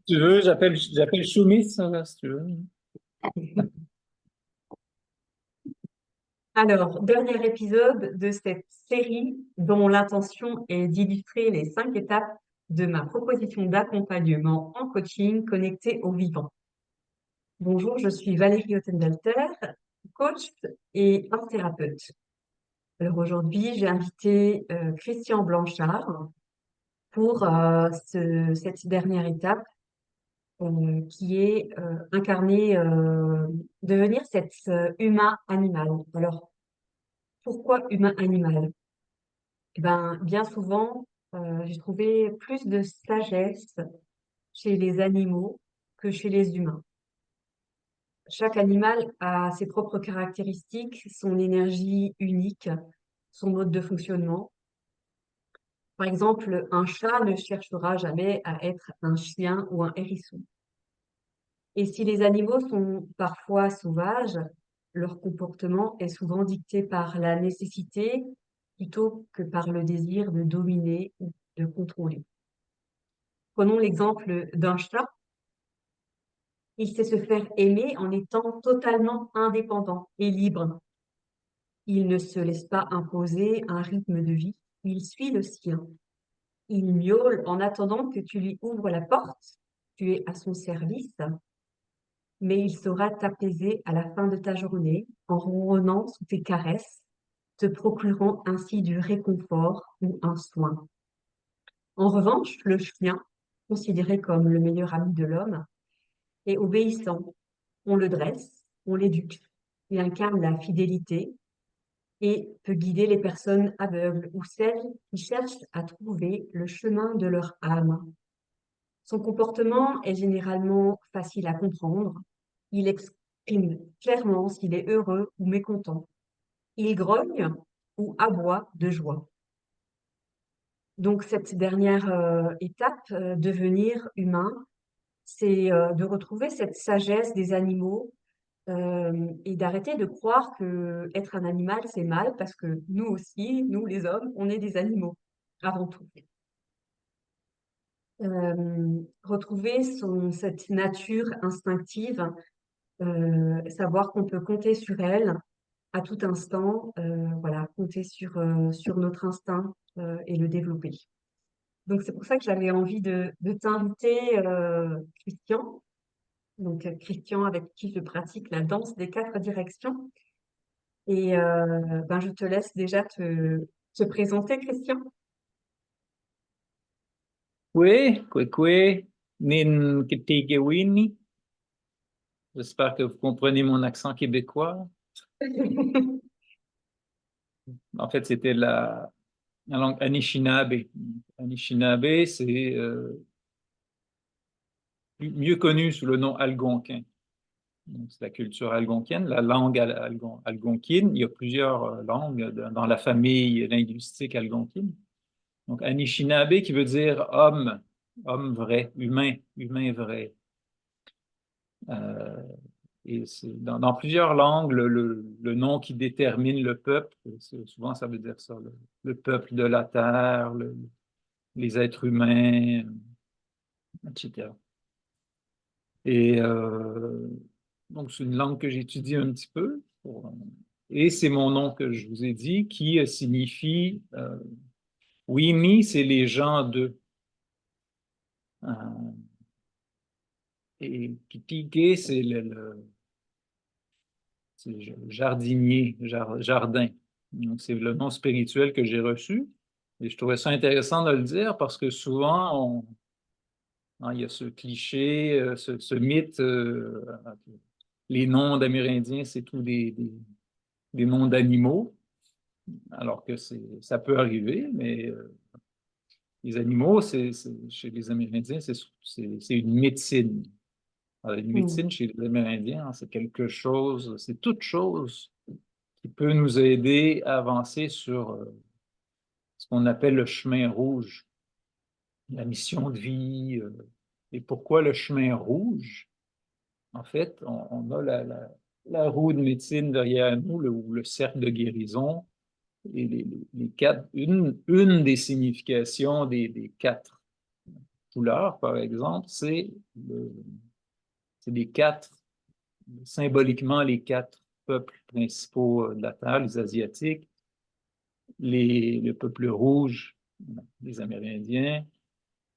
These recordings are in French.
Tu veux, j'appelle Choumi, ça, si tu veux. Alors, dernier épisode de cette série dont l'intention est d'illustrer les 5 étapes de ma proposition d'accompagnement en coaching connecté au vivant. Bonjour, je suis Valérie Ottenbelter, coach et art thérapeute. Alors aujourd'hui, j'ai invité Christian Blanchard pour cette dernière étape qui est incarner, devenir cet humain animal. Alors, pourquoi humain-animal? Eh ben, bien souvent, j'ai trouvé plus de sagesse chez les animaux que chez les humains. Chaque animal a ses propres caractéristiques, son énergie unique, son mode de fonctionnement. Par exemple, un chat ne cherchera jamais à être un chien ou un hérisson. Et si les animaux sont parfois sauvages, leur comportement est souvent dicté par la nécessité plutôt que par le désir de dominer ou de contrôler. Prenons l'exemple d'un chat. Il sait se faire aimer en étant totalement indépendant et libre. Il ne se laisse pas imposer un rythme de vie, il suit le sien. Il miaule en attendant que tu lui ouvres la porte, tu es à son service, mais il saura t'apaiser à la fin de ta journée en ronronnant sous tes caresses, te procurant ainsi du réconfort ou un soin. En revanche, le chien, considéré comme le meilleur ami de l'homme, est obéissant. On le dresse, on l'éduque. Il incarne la fidélité et peut guider les personnes aveugles ou celles qui cherchent à trouver le chemin de leur âme. Son comportement est généralement facile à comprendre. Il exprime clairement s'il est heureux ou mécontent. Il grogne ou aboie de joie. Donc cette dernière étape, devenir humain, c'est de retrouver cette sagesse des animaux et d'arrêter de croire que être un animal, c'est mal, parce que nous aussi, nous les hommes, on est des animaux, avant tout. Retrouver cette nature instinctive, savoir qu'on peut compter sur elle à tout instant, voilà, compter sur notre instinct et le développer. Donc c'est pour ça que j'avais envie de t'inviter, Christian. Donc Christian, avec qui je pratique la danse des 4 directions. Et ben, je te laisse déjà te présenter, Christian. Kwe, Nin Kitigewini. J'espère que vous comprenez mon accent québécois. En fait, c'était la langue Anishinaabe. Anishinaabe, c'est mieux connu sous le nom algonquin. C'est la culture algonquienne, la langue algonquine. Il y a plusieurs langues dans la famille linguistique algonquine. Donc, Anishinaabe qui veut dire homme, homme vrai, humain, humain vrai. Euh, et dans plusieurs langues, le nom qui détermine le peuple, souvent ça veut dire ça, le peuple de la terre, les êtres humains, etc. Et donc, c'est une langue que j'étudie un petit peu. Et c'est mon nom que je vous ai dit qui signifie Wimi, c'est les gens d'eux. Euh, et Kitike, c'est le jardinier, jardin. Donc, c'est le nom spirituel que j'ai reçu. Et je trouvais ça intéressant de le dire parce que souvent, hein, il y a ce cliché, ce mythe, les noms d'Amérindiens, c'est tous des noms d'animaux, alors que ça peut arriver, mais les animaux, chez les Amérindiens, c'est une médecine. Alors, une Hmm. médecine chez les Amérindiens, hein, c'est quelque chose, c'est toute chose qui peut nous aider à avancer sur ce qu'on appelle le chemin rouge, la mission de vie. Et pourquoi le chemin rouge? En fait, on a la roue de médecine derrière nous, ou le cercle de guérison, et les quatre, une des significations des quatre. couleurs, par exemple, c'est les quatre, symboliquement, les quatre peuples principaux de la Terre, les Asiatiques, le peuple rouge, les Amérindiens,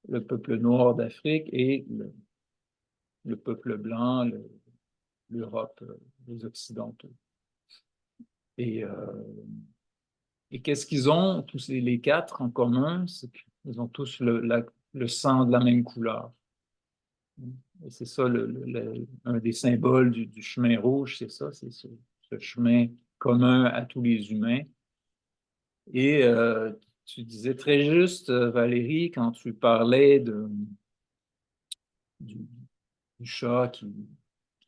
le peuple noir d'Afrique et le peuple blanc, l'Europe, les Occidentaux. Et, et qu'est-ce qu'ils ont, tous les quatre, en commun? C'est qu'ils ont tous le sang de la même couleur. Et c'est ça, un des symboles du chemin rouge, c'est ça, c'est ce chemin commun à tous les humains. Et tu disais très juste, Valérie, quand tu parlais du, du chat qui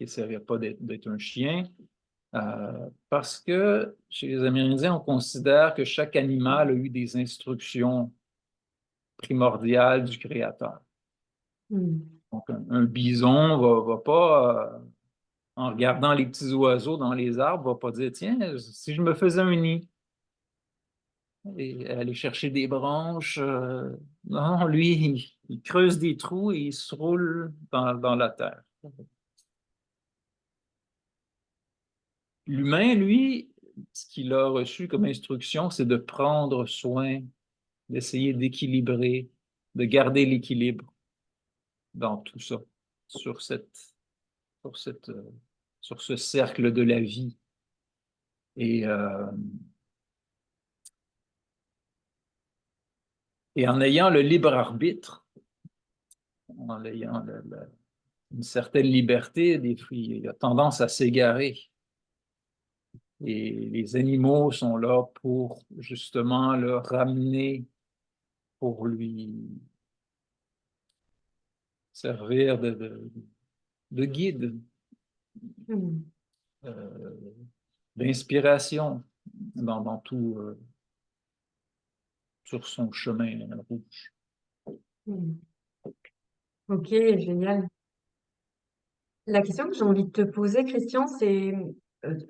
n'essaierait pas d'être un chien, parce que chez les Amérindiens, on considère que chaque animal a eu des instructions primordiales du Créateur. Donc, un bison va pas, en regardant les petits oiseaux dans les arbres, va pas dire, tiens, si je me faisais un nid, et aller chercher des branches, non, lui, il creuse des trous et il se roule dans la terre. L'humain, lui, ce qu'il a reçu comme instruction, c'est de prendre soin, d'essayer d'équilibrer, de garder l'équilibre dans tout ça, sur sur cette, euh, sur ce cercle de la vie. Et, euh, et en ayant le libre arbitre, en ayant une certaine liberté, des fois, il a tendance à s'égarer. Et les animaux sont là pour justement le ramener, pour lui servir de guide, euh, d'inspiration dans tout, sur son chemin rouge. Ok, génial. La question que j'ai envie de te poser, Christian, c'est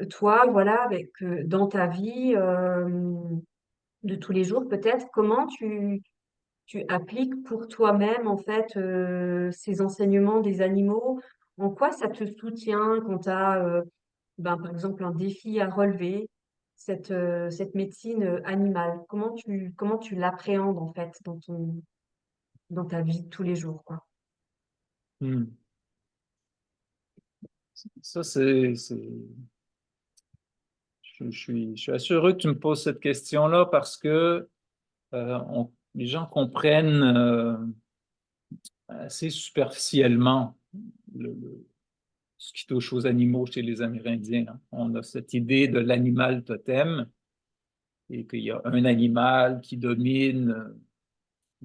toi, voilà, avec dans ta vie de tous les jours, peut-être, comment tu appliques pour toi-même, en fait, ces enseignements des animaux? En quoi ça te soutient quand tu as, ben, par exemple, un défi à relever, cette médecine animale? Comment tu l'appréhendes, en fait, dans ta vie de tous les jours, quoi? Hmm. Ça, je suis assez heureux que tu me poses cette question-là parce que les gens comprennent assez superficiellement ce qui touche aux animaux chez les Amérindiens, hein. On a cette idée de l'animal totem et qu'il y a un animal qui domine,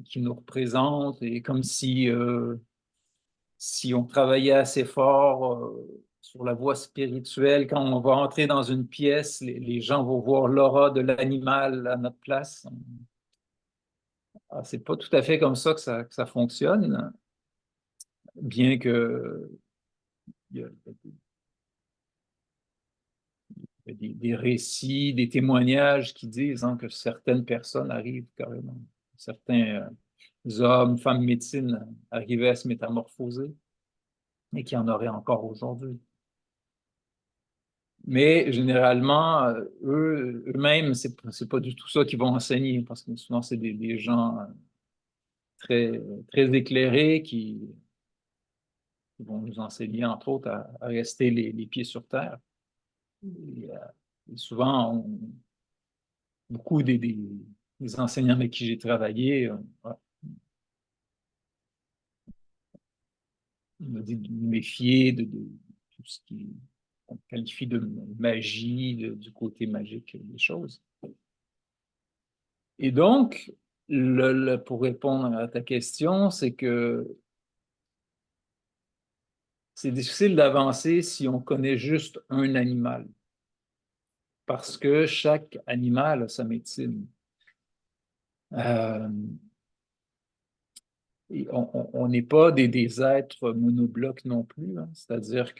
qui nous représente, et comme si on travaillait assez fort sur la voie spirituelle, quand on va entrer dans une pièce, les gens vont voir l'aura de l'animal à notre place. C'est pas tout à fait comme ça que ça fonctionne, bien que il y a des récits, des témoignages qui disent hein, que certaines personnes arrivent carrément, certains hommes, femmes médecines arrivaient à se métamorphoser et qui en auraient encore aujourd'hui. Mais généralement, eux-mêmes, c'est pas du tout ça qu'ils vont enseigner, parce que souvent, c'est des gens très, très éclairés qui vont nous enseigner, entre autres, à rester les pieds sur terre. Et souvent, beaucoup des enseignants avec qui j'ai travaillé, on m'a dit de me méfier de tout ce qui on qualifie de magie, du côté magique des choses. Et donc, pour répondre à ta question, c'est que c'est difficile d'avancer si on connaît juste un animal, parce que chaque animal a sa médecine. Euh, et on n'est pas des êtres monoblocs non plus, hein. C'est-à-dire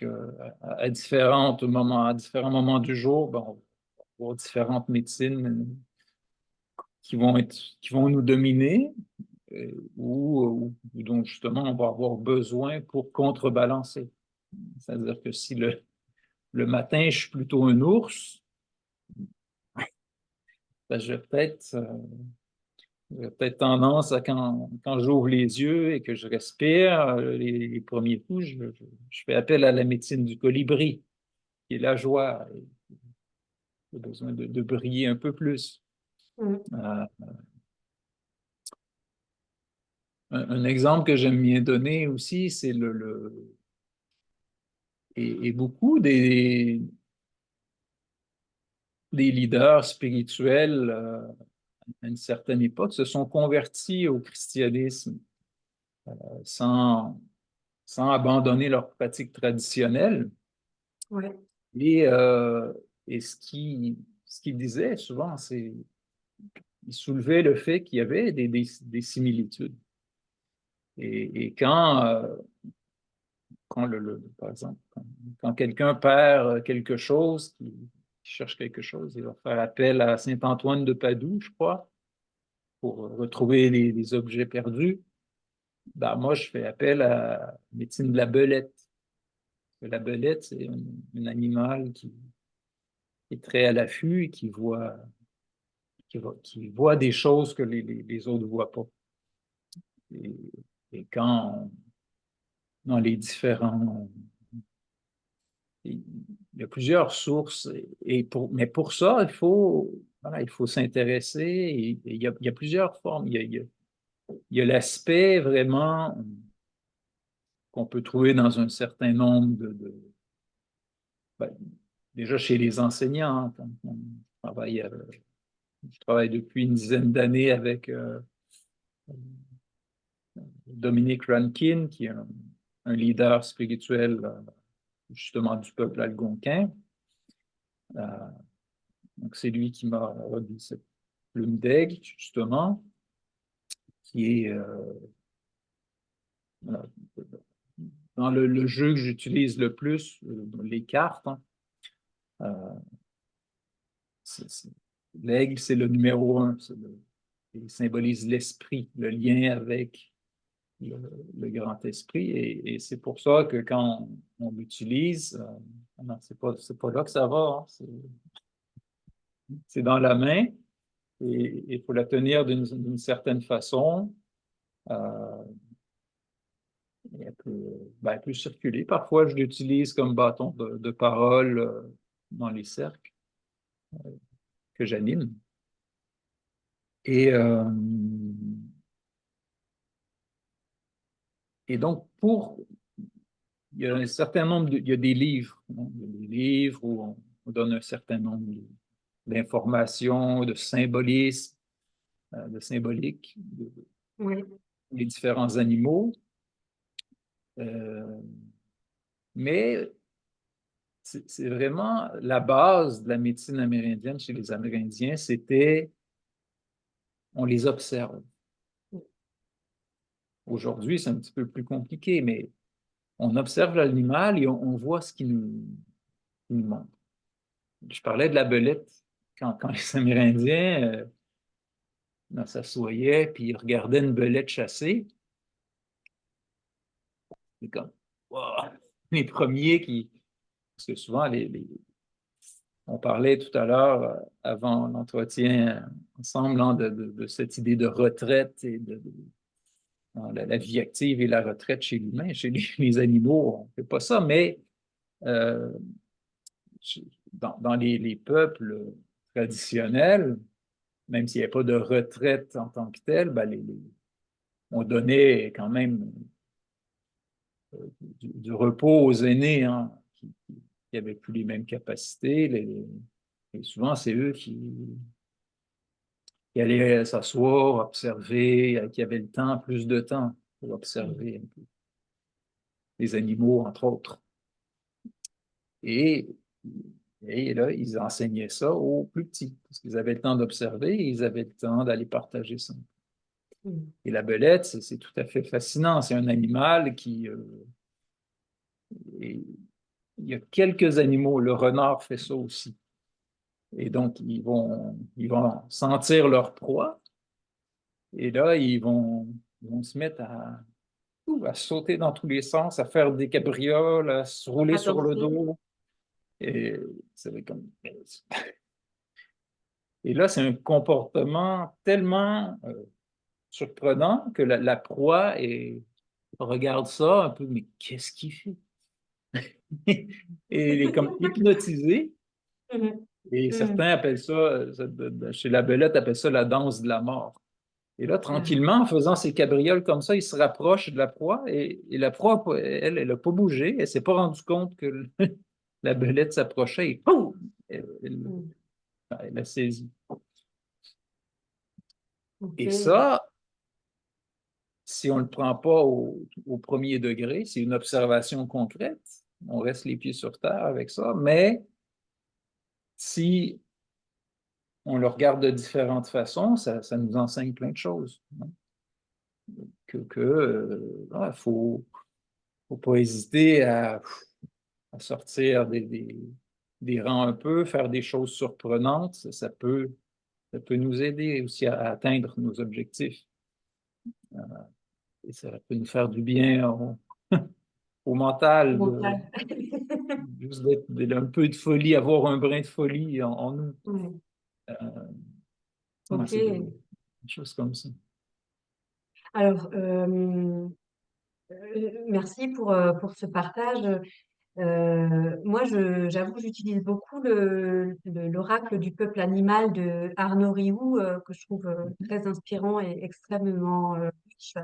à différents moments du jour, ben, on va avoir différentes médecines qui vont nous dominer. dont justement on va avoir besoin pour contrebalancer. C'est-à-dire que si le matin, je suis plutôt un ours, ben, j'ai peut-être tendance à quand j'ouvre les yeux et que je respire, les premiers coups, je fais appel à la médecine du colibri, qui est la joie. J'ai besoin de briller un peu plus. Mm. Euh, un exemple que j'aime bien donner aussi, c'est et beaucoup des leaders spirituels à une certaine époque se sont convertis au christianisme sans, sans abandonner leurs pratiques traditionnelles. Ouais. Et, euh, et ce qu'ils disaient souvent, c'est ils soulevaient le fait qu'il y avait des similitudes. Et quand par exemple, quand quelqu'un perd quelque chose, qui cherche quelque chose, il va faire appel à Saint-Antoine de Padoue, je crois, pour retrouver les objets perdus. Ben, moi, je fais appel à la médecine de la belette. La belette, c'est un animal qui est très à l'affût et qui voit des choses que les autres ne voient pas. Et, et dans les différents il y a plusieurs sources, mais pour ça, voilà, il faut s'intéresser. Et il y a plusieurs formes. Il y a l'aspect vraiment qu'on peut trouver dans un certain nombre ben, déjà chez les enseignants. Hein, on travaille, je travaille depuis une dizaine d'années avec Dominique Rankin, qui est un leader spirituel justement du peuple algonquin. Euh, donc, c'est lui qui m'a remis cette plume d'aigle, justement, qui est voilà, dans le jeu que j'utilise le plus, les cartes. Hein. Euh, L'aigle, c'est le numéro un. Il symbolise l'esprit, le lien avec le, le grand esprit. Et c'est pour ça que quand on l'utilise, non, c'est pas là que ça va. Hein. C'est dans la main et il faut la tenir d'une certaine façon. Euh, elle peut circuler. Parfois, je l'utilise comme bâton de parole dans les cercles que j'anime. Et, euh, et donc, il y a un certain nombre il y a des livres, hein. Il y a des livres où on donne un certain nombre d'informations, de symbolisme, de symbolique, Ouais. des différents animaux. Euh, mais c'est vraiment la base de la médecine amérindienne chez les Amérindiens, c'était on les observe. Aujourd'hui, c'est un petit peu plus compliqué, mais on observe l'animal et on voit ce qui nous montre. Je parlais de la belette. Quand les Amérindiens s'assoyaient puis ils regardaient une belette chasser, c'est comme wow, les premiers qui. Parce que souvent, on parlait tout à l'heure, avant l'entretien ensemble, hein, de cette idée de retraite et la vie active et la retraite chez l'humain. Chez les animaux, on ne fait pas ça, mais euh, dans les peuples traditionnels, même s'il n'y avait pas de retraite en tant que telle, ben on donnait quand même du repos aux aînés hein, qui n'avaient plus les mêmes capacités. Et souvent, c'est eux qui allaient s'asseoir, observer, qui avaient le temps, plus de temps pour observer un peu les animaux, entre autres. Et, et là, ils enseignaient ça aux plus petits, parce qu'ils avaient le temps d'observer et ils avaient le temps d'aller partager ça. Mm. Et la belette, c'est tout à fait fascinant. C'est un animal qui... il y a quelques animaux, le renard fait ça aussi. Et donc, ils vont sentir leur proie Et là, ils vont se mettre à sauter dans tous les sens, à faire des cabrioles, à se rouler sur le Attention. dos. Et c'est comme... Et là, c'est un comportement tellement surprenant que la proie regarde ça un peu, mais qu'est-ce qu'il fait? Et il est comme hypnotisé. Mhm. Et Mhm. certains appellent ça, chez la belette, appellent ça la danse de la mort. Et là, Ah. tranquillement, en faisant ses cabrioles comme ça, il se rapproche de la proie et la proie, elle n'a pas bougé. Elle ne s'est pas rendue compte que la belette s'approchait et pouf! Mhm. Elle a saisi. Ok. Et ça, si on ne le prend pas au premier degré, c'est une observation concrète. On reste les pieds sur terre avec ça. Mais si on le regarde de différentes façons, ça nous enseigne plein de choses, hein. Faut pas hésiter à sortir des rangs un peu, faire des choses surprenantes. Ça peut nous aider aussi à atteindre nos objectifs. Et ça peut nous faire du bien au mental, Mental. juste un peu de folie, avoir un brin de folie en nous. Ouais. Euh, ouais, Ok. c'est des choses comme ça. Alors, merci pour ce partage. Moi, j'avoue que j'utilise beaucoup l'oracle du peuple animal de Arnaud Rioux, que je trouve très inspirant et extrêmement riche.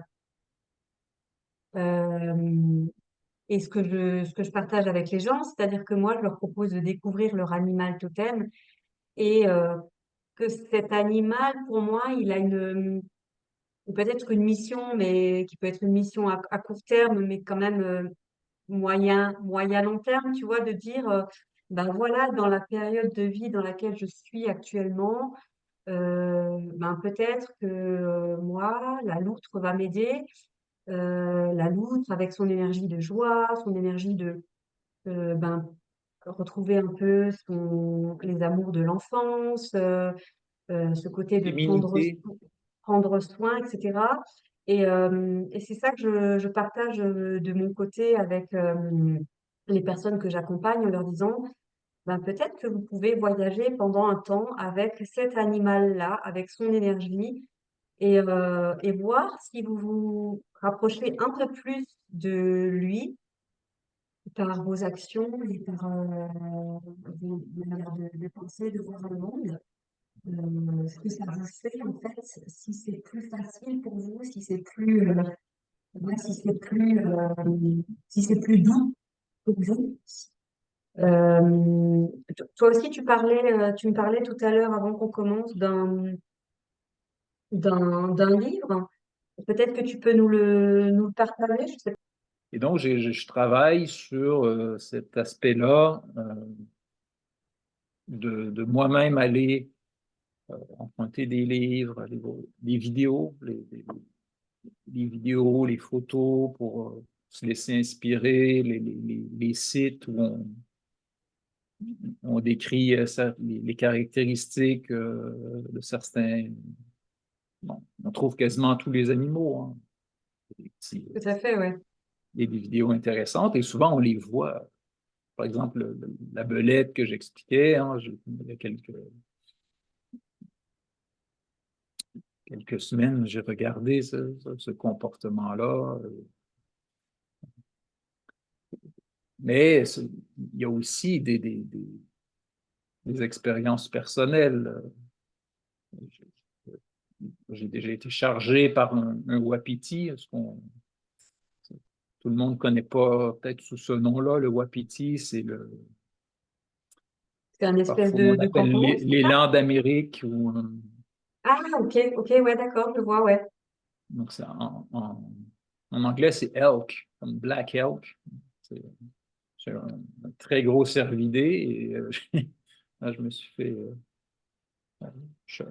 Euh, et ce que je partage avec les gens, c'est-à-dire que moi, je leur propose de découvrir leur animal totem et que cet animal, pour moi, il a peut-être une mission, mais qui peut être une mission à court terme, mais quand même moyen long terme, tu vois, de dire, ben voilà, dans la période de vie dans laquelle je suis actuellement, ben peut-être que moi, la loutre va m'aider. La loutre avec son énergie de joie, son énergie de ben, retrouver un peu les amours de l'enfance, ce côté de Féminité, prendre soin, etc. Et c'est ça que je partage de mon côté avec les personnes que j'accompagne en leur disant, ben, peut-être que vous pouvez voyager pendant un temps avec cet animal-là, avec son énergie, et voir si vous vous rapprochez un peu plus de lui par vos actions et par vos manières de penser, de voir le monde. Ce que ça vous fait, en fait, si c'est plus facile pour vous, si c'est plus, ouais, si c'est plus doux pour vous. Toi aussi, tu me parlais tout à l'heure, avant qu'on commence, d'un livre. Peut-être que tu peux nous le partager, je sais pas. et donc, je travaille sur cet aspect-là de moi-même aller emprunter des livres, des vidéos, les vidéos, les photos pour se laisser inspirer, les sites où on décrit les caractéristiques de certains. Bon, on trouve quasiment tous les animaux, hein. Tout à fait, ouais. Des vidéos intéressantes et souvent on les voit. Par exemple, la belette que j'expliquais, hein, il y a quelques semaines, j'ai regardé ce comportement-là. Mais il y a aussi des expériences personnelles. J'ai déjà été chargé par un wapiti. Tout le monde ne connaît pas peut-être sous ce nom-là, le wapiti, C'est un espèce parfois on de appelle kangourou, c'est ça? l'élan d'Amérique. Ah, ok, ok, ouais, d'accord, je vois, ouais. Donc en anglais, c'est elk, comme black elk. C'est c'est un très gros cervidé et là, je me suis fait. Je-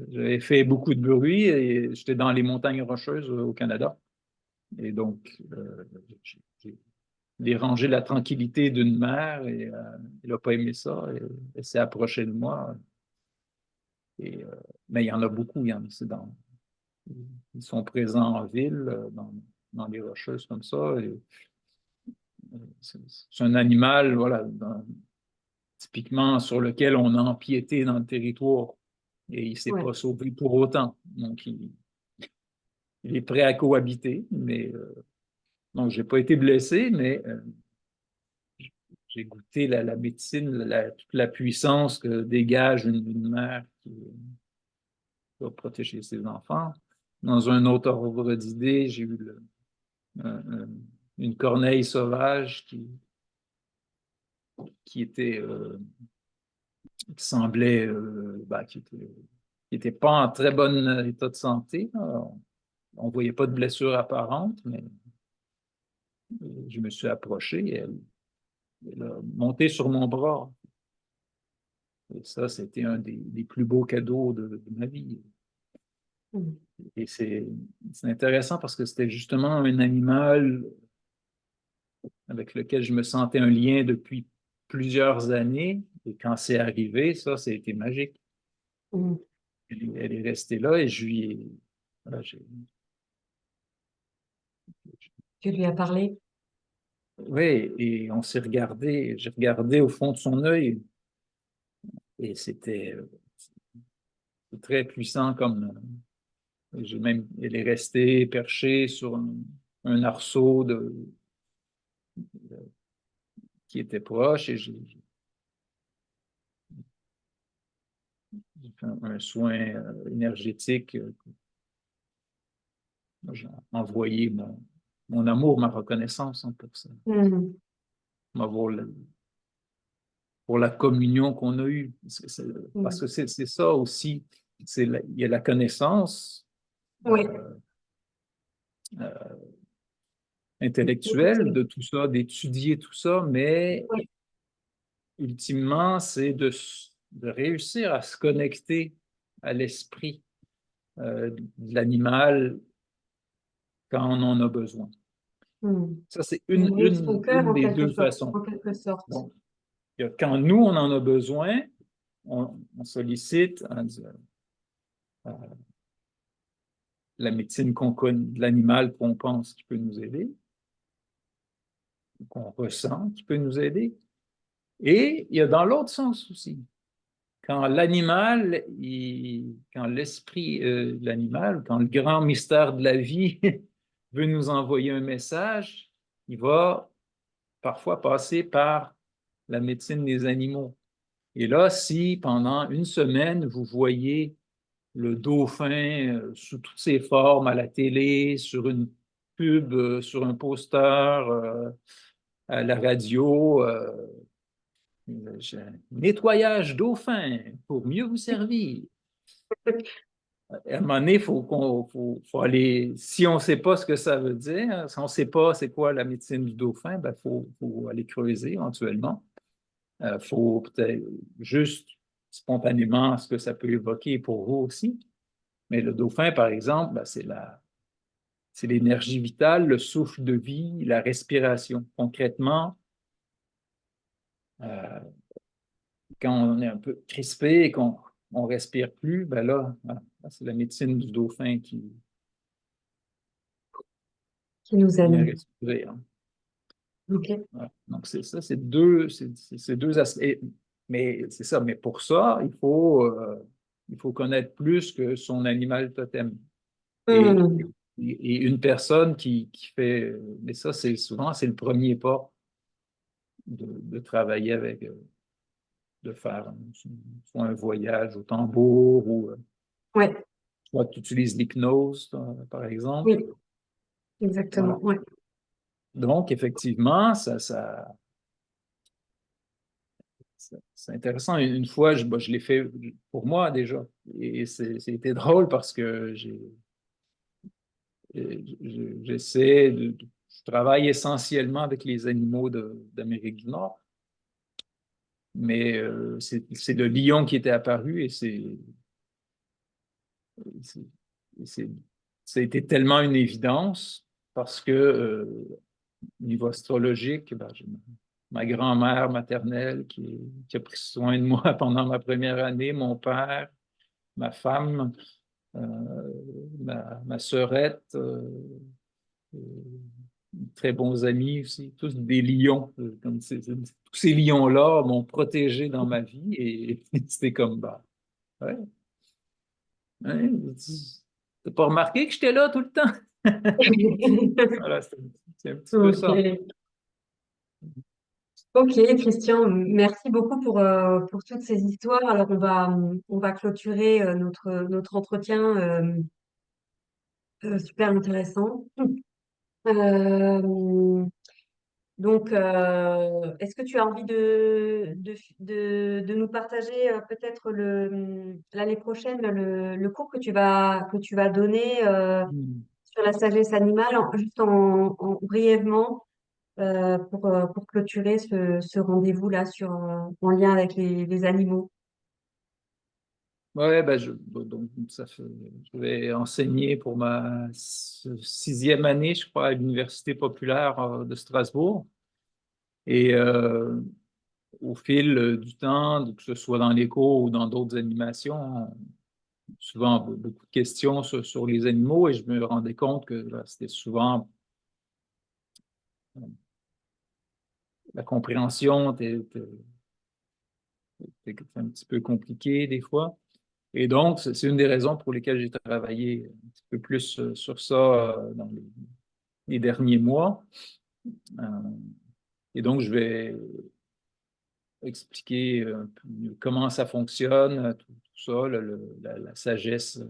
J'avais fait beaucoup de bruit et j'étais dans les montagnes rocheuses au Canada. Et donc, j'ai dérangé la tranquillité d'une mère et elle n'a pas aimé ça. Et elle s'est approchée de moi. Et, mais il y en a beaucoup, il y en a, Ils sont présents en ville, dans les rocheuses comme ça. C'est un animal, voilà, typiquement sur lequel on a empiété dans le territoire et il ne s'est Ouais. pas sauvé pour autant. Donc, il est prêt à cohabiter, mais donc, je n'ai pas été blessé, mais j'ai goûté la médecine, toute la puissance que dégage une mère qui doit protéger ses enfants. Dans un autre ordre d'idée, j'ai eu un- une corneille sauvage qui était, qui semblait, qui était pas en très bon état de santé. On ne voyait pas de blessure apparente, mais je me suis approché et elle a monté sur mon bras. Et ça, c'était un des plus beaux cadeaux de ma vie. Mm. Et c'est intéressant parce que c'était justement un animal avec lequel je me sentais un lien depuis plusieurs années. Et quand c'est arrivé, ça a été magique. Mm. Elle est restée là et je lui ai, voilà, Tu lui as parlé? oui, et on s'est regardé, j'ai regardé au fond de son œil et c'était très puissant comme, elle est restée perchée sur un arceau qui était proche et j'ai fait un soin énergétique. J'ai envoyé mon amour, ma reconnaissance pour ça, Mm. pour pour la communion qu'on a eue. Parce Mm. que c'est ça aussi, il y a la connaissance Oui. euh, intellectuelle de tout ça, d'étudier tout ça, mais Oui. ultimement, c'est de réussir à se connecter à l'esprit de l'animal quand on en a besoin. Mm. Ça, c'est Ouvrir son cœur une des deux façons. en quelque sorte. Donc, quand nous, on en a besoin, on sollicite la médecine qu'on connaît, de l'animal qu'on pense qui peut nous aider, qu'on ressent qui peut nous aider. Et il y a dans l'autre sens aussi. Quand l'animal, quand l'esprit de l'animal, quand le grand mystère de la vie veut nous envoyer un message, il va parfois passer par la médecine des animaux. Et là, si pendant une semaine, vous voyez le dauphin sous toutes ses formes à la télé, sur une pub, sur un poster, à la radio, nettoyage dauphin pour mieux vous servir. À un moment donné, faut aller, si on ne sait pas ce que ça veut dire, si on ne sait pas c'est quoi la médecine du dauphin, ben, faut aller creuser éventuellement. Faut peut-être juste spontanément ce que ça peut évoquer pour vous aussi. Mais le dauphin, par exemple, ben, c'est l'énergie vitale, le souffle de vie, la respiration. Concrètement, euh, quand on est un peu crispé et qu'on ne respire plus, ben là, voilà, c'est la médecine du dauphin Qui nous qui vient aime. respirer, hein. Ok. Voilà. Donc, c'est ça, c'est deux aspects. Mais c'est ça, mais pour ça, il faut connaître plus que son animal totem. Et, Mm. et une personne qui fait, mais ça, c'est souvent, c'est le premier pas de travailler avec, de faire soit un voyage au tambour ou Ouais. soit tu utilises l'hypnose, par exemple. Oui. Exactement. Voilà. Ouais. Donc, effectivement, c'est intéressant. Une fois, je l'ai fait pour moi déjà. Et c'était drôle parce que je travaille essentiellement avec les animaux d'Amérique du Nord, mais c'est le lion qui était apparu et c'est- c'est- ça a été tellement une évidence parce que au niveau astrologique, ben, j'ai ma grand-mère maternelle qui a pris soin de moi pendant ma première année, mon père, ma femme. ma sœurette, très bons amis aussi, tous des lions. Comme tous ces lions-là m'ont protégé dans ma vie et c'était comme, bah, ouais, ouais, t'as pas remarqué que j'étais là tout le temps? Voilà, c'est un petit peu ça. Ok. Ok, Christian, merci beaucoup pour toutes ces histoires. Alors, on va clôturer notre entretien super intéressant. Euh, est-ce que tu as envie de nous partager peut-être l'année prochaine le cours que tu vas donner Hmm. sur la sagesse animale, brièvement, pour clôturer ce rendez-vous-là en lien avec les animaux? Ouais, ben donc, je vais enseigner pour ma sixième année, je crois, à l'Université populaire de Strasbourg. Et au fil du temps, que ce soit dans les cours ou dans d'autres animations, souvent beaucoup de questions sur les animaux et je me rendais compte que là, c'était souvent la compréhension était un petit peu compliquée des fois. Et donc, c'est une des raisons pour lesquelles j'ai travaillé un petit peu plus sur ça dans les derniers mois. Euh, et donc, je vais expliquer un peu mieux comment ça fonctionne, tout ça, la sagesse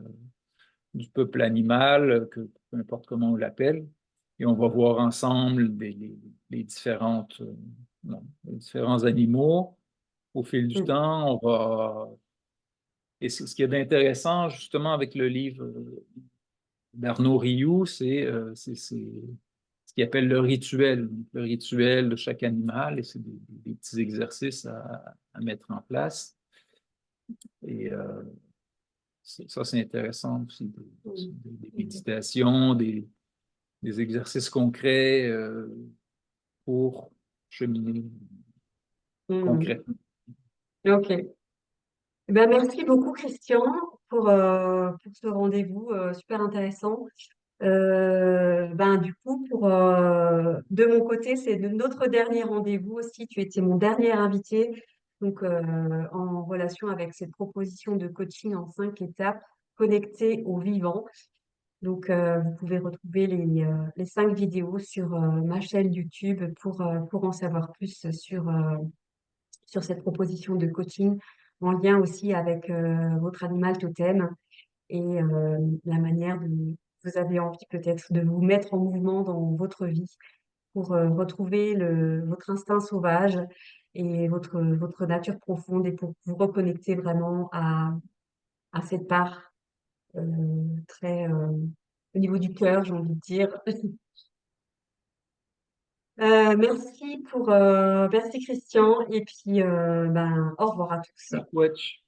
du peuple animal, peu importe comment on l'appelle. Et on va voir ensemble les différentes, non, les différents animaux. Au fil du Mm, temps, on va... Et ce qui est intéressant, justement, avec le livre d'Arnaud Rioux, c'est ce qu'il appelle le rituel. Donc, le rituel de chaque animal, et c'est des petits exercices à mettre en place. Et ça, c'est intéressant aussi, mm, des mm, méditations, des exercices concrets pour cheminer mm. concrètement. Ok. Eh ben, merci beaucoup, Christian, pour ce rendez-vous super intéressant. Du coup, de mon côté, c'est notre dernier rendez-vous aussi. Tu étais mon dernier invité, en relation avec cette proposition de coaching en 5 étapes connectées au vivant. Vous pouvez retrouver les 5 vidéos sur ma chaîne YouTube pour en savoir plus sur cette proposition de coaching en lien aussi avec votre animal totem et la manière dont vous avez envie peut-être de vous mettre en mouvement dans votre vie pour retrouver votre instinct sauvage et votre nature profonde et pour vous reconnecter vraiment à cette part très au niveau du cœur, j'ai envie de dire. Merci Christian et puis au revoir à tous. Miigwech.